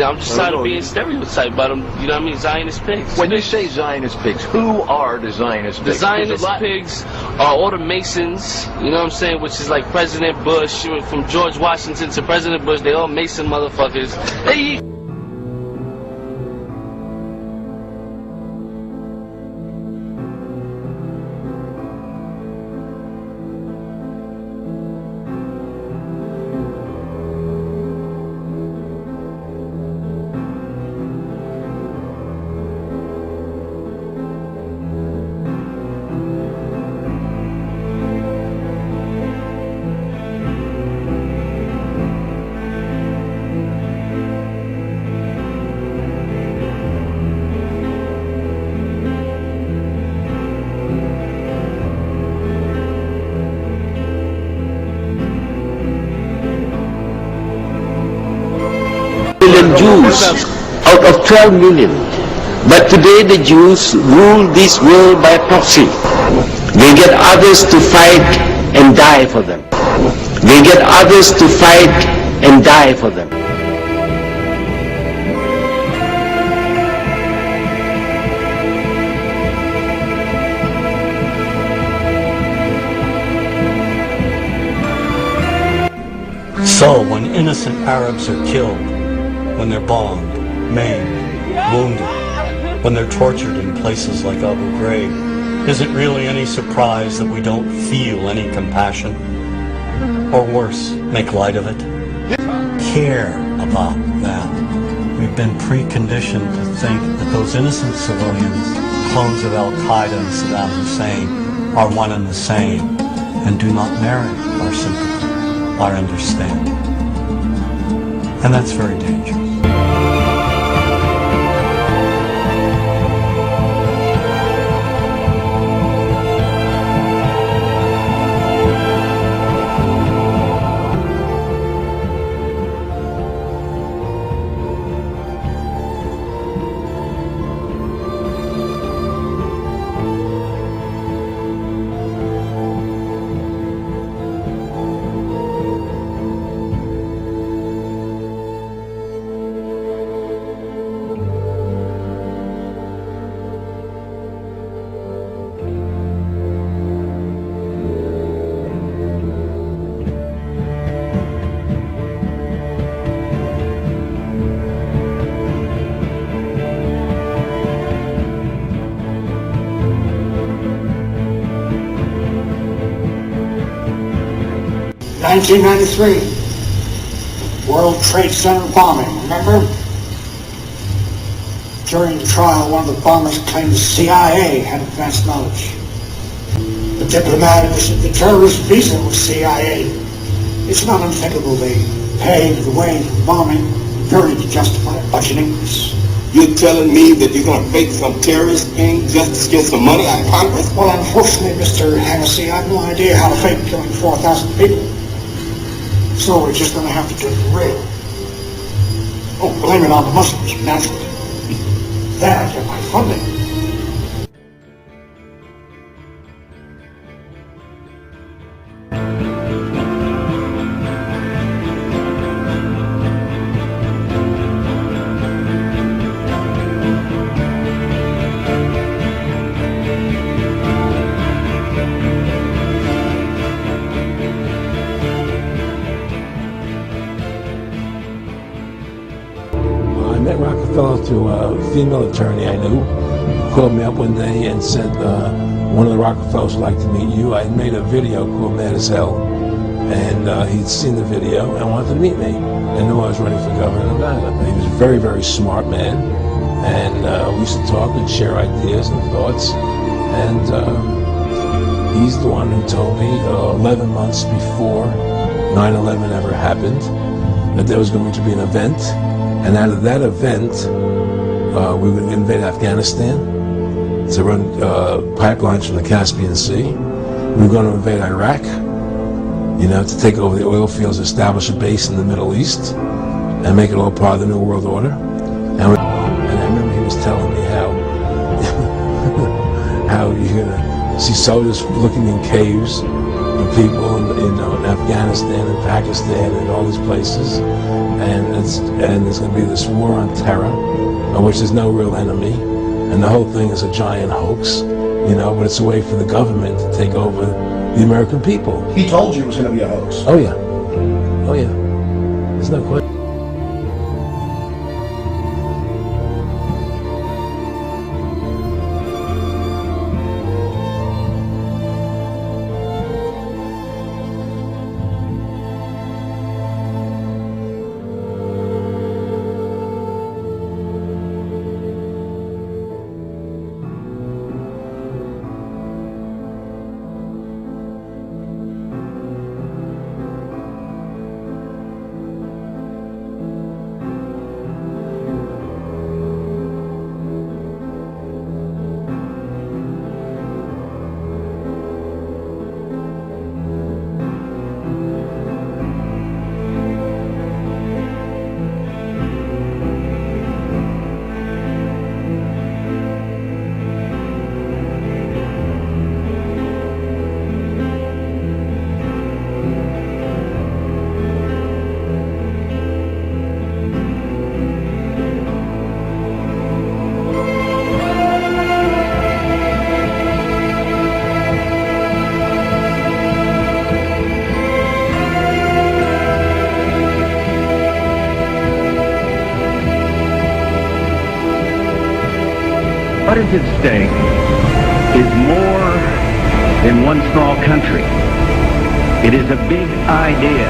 I'm just tired of being stereotyped by them, you know what I mean, Zionist pigs. When you say Zionist pigs, who are the Zionist pigs? The Zionist pigs are all the Masons, you know what I'm saying, which is like President Bush, from George Washington to President Bush, they all Mason motherfuckers. They Jews out of 12 million. But today the Jews rule this world by proxy. They get others to fight and die for them. They get others to fight and die for them. So when innocent Arabs are killed, when they're bombed, maimed, wounded, when they're tortured in places like Abu Ghraib, is it really any surprise that we don't feel any compassion? Or worse, make light of it? Care about them. We've been preconditioned to think that those innocent civilians, clones of Al-Qaeda and Saddam Hussein, are one and the same, and do not merit our sympathy, our understanding. And that's very dangerous. In 1993, World Trade Center bombing, remember? During the trial, one of the bombers claimed the CIA had advanced knowledge. The diplomat issued the terrorist visa was CIA. It's not unthinkable they paid the way for bombing purely to justify budget increase. You're telling me that you're going to fake some terrorist thing just to get some money out of Congress? Well, unfortunately, Mr. Hennessy, I have no idea how to fake killing 4,000 people. So we're just going to have to do it real. Oh, blame it on the Muslims, naturally. Then I get my funding. To a female attorney I knew, who called me up one day and said, one of the Rockefellers would like to meet you. I made a video called Mad as Hell, and he'd seen the video and wanted to meet me, and knew I was running for governor of Nevada. He was a very, very smart man, and we used to talk and share ideas and thoughts, and he's the one who told me 11 months before 9/11 ever happened that there was going to be an event, and out of that event, we were going to invade Afghanistan to run pipelines from the Caspian Sea. We were going to invade Iraq, to take over the oil fields, establish a base in the Middle East, and make it all part of the New World Order. And I remember he was telling me how you're going to see soldiers looking in caves, people in Afghanistan and Pakistan and all these places, and there's going to be this war on terror, of which there's no real enemy, and the whole thing is a giant hoax, but it's a way for the government to take over the American people. He told you it was going to be a hoax. Oh yeah. Oh yeah. There's no question. What is at stake is more than one small country. It is a big idea,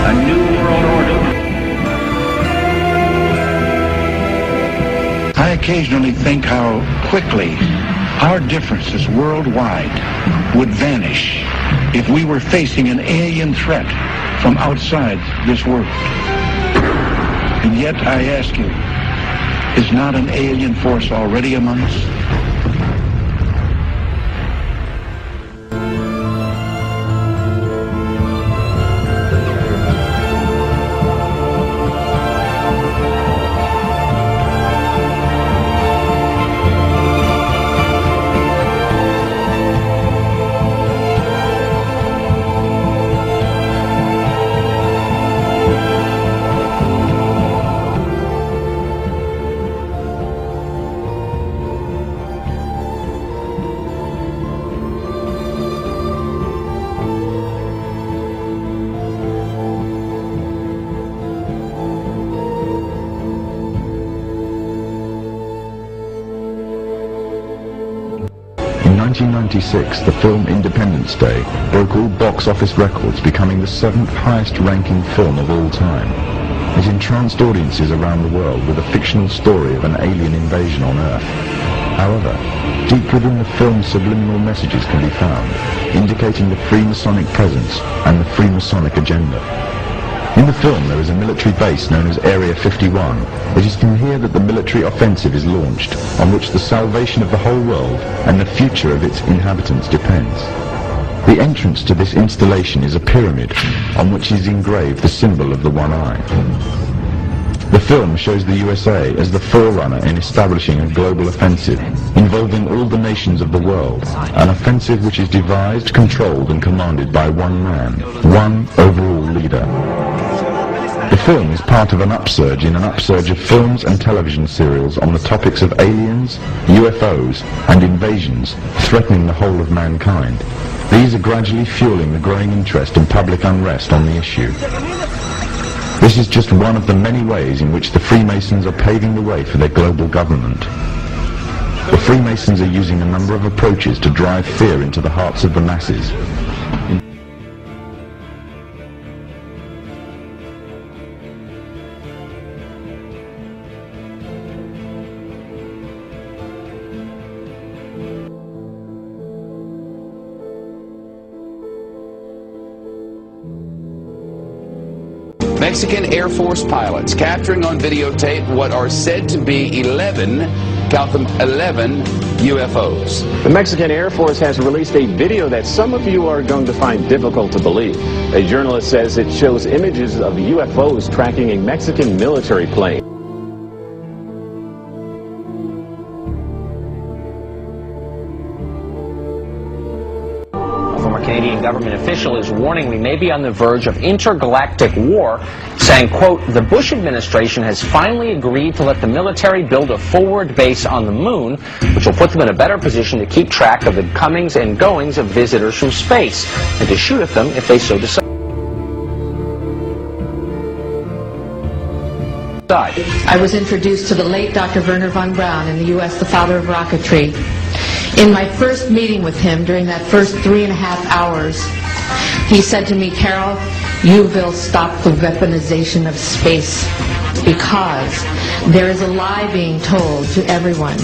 a new world order. I occasionally think how quickly our differences worldwide would vanish if we were facing an alien threat from outside this world. And yet I ask you, is not an alien force already among us? In 1996, the film Independence Day broke all box office records, becoming the 7th highest ranking film of all time. It entranced audiences around the world with a fictional story of an alien invasion on Earth. However, deep within the film's subliminal messages can be found, indicating the Freemasonic presence and the Freemasonic agenda. In the film, there is a military base known as Area 51. It is from here that the military offensive is launched, on which the salvation of the whole world and the future of its inhabitants depends. The entrance to this installation is a pyramid, on which is engraved the symbol of the one eye. The film shows the USA as the forerunner in establishing a global offensive, involving all the nations of the world, an offensive which is devised, controlled and commanded by one man, one overall leader. The film is part of an upsurge in an upsurge of films and television serials on the topics of aliens, UFOs and invasions threatening the whole of mankind. These are gradually fueling the growing interest and public unrest on the issue. This is just one of the many ways in which the Freemasons are paving the way for their global government. The Freemasons are using a number of approaches to drive fear into the hearts of the masses. Mexican Air Force pilots capturing on videotape what are said to be 11, count them, 11 UFOs. The Mexican Air Force has released a video that some of you are going to find difficult to believe. A journalist says it shows images of UFOs tracking a Mexican military plane. Canadian government official is warning we may be on the verge of intergalactic war, saying, quote, the Bush administration has finally agreed to let the military build a forward base on the moon, which will put them in a better position to keep track of the comings and goings of visitors from space, and to shoot at them if they so decide. I was introduced to the late Dr. Wernher von Braun in the U.S., the father of rocketry. In my first meeting with him, during that first 3.5 hours, he said to me, Carol, you will stop the weaponization of space, because there is a lie being told to everyone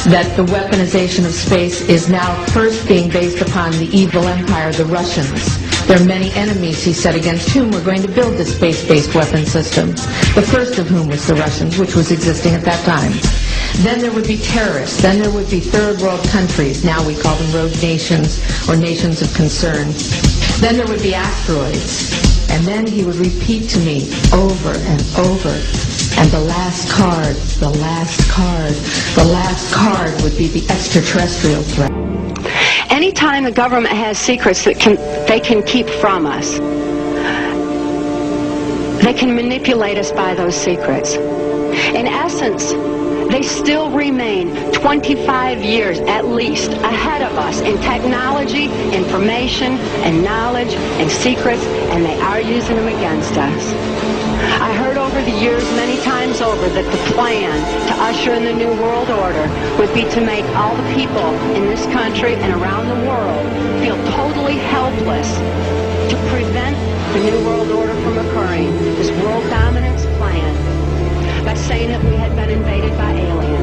that the weaponization of space is now first being based upon the evil empire, the Russians. There are many enemies, he said, against whom we're going to build this space-based weapon system, the first of whom was the Russians, which was existing at that time. Then there would be terrorists. Then there would be third world countries. Now we call them rogue nations or nations of concern. Then there would be asteroids. And then he would repeat to me over and over. And the last card, the last card, the last card would be the extraterrestrial threat. Anytime the government has secrets that they can keep from us, they can manipulate us by those secrets. In essence, they still remain 25 years at least ahead of us in technology, information, and knowledge, and secrets, and they are using them against us. I heard over the years many times over that the plan to usher in the New World Order would be to make all the people in this country and around the world feel totally helpless to prevent the New World Order from occurring, this world dominance plan, by saying that we had been invaded by aliens.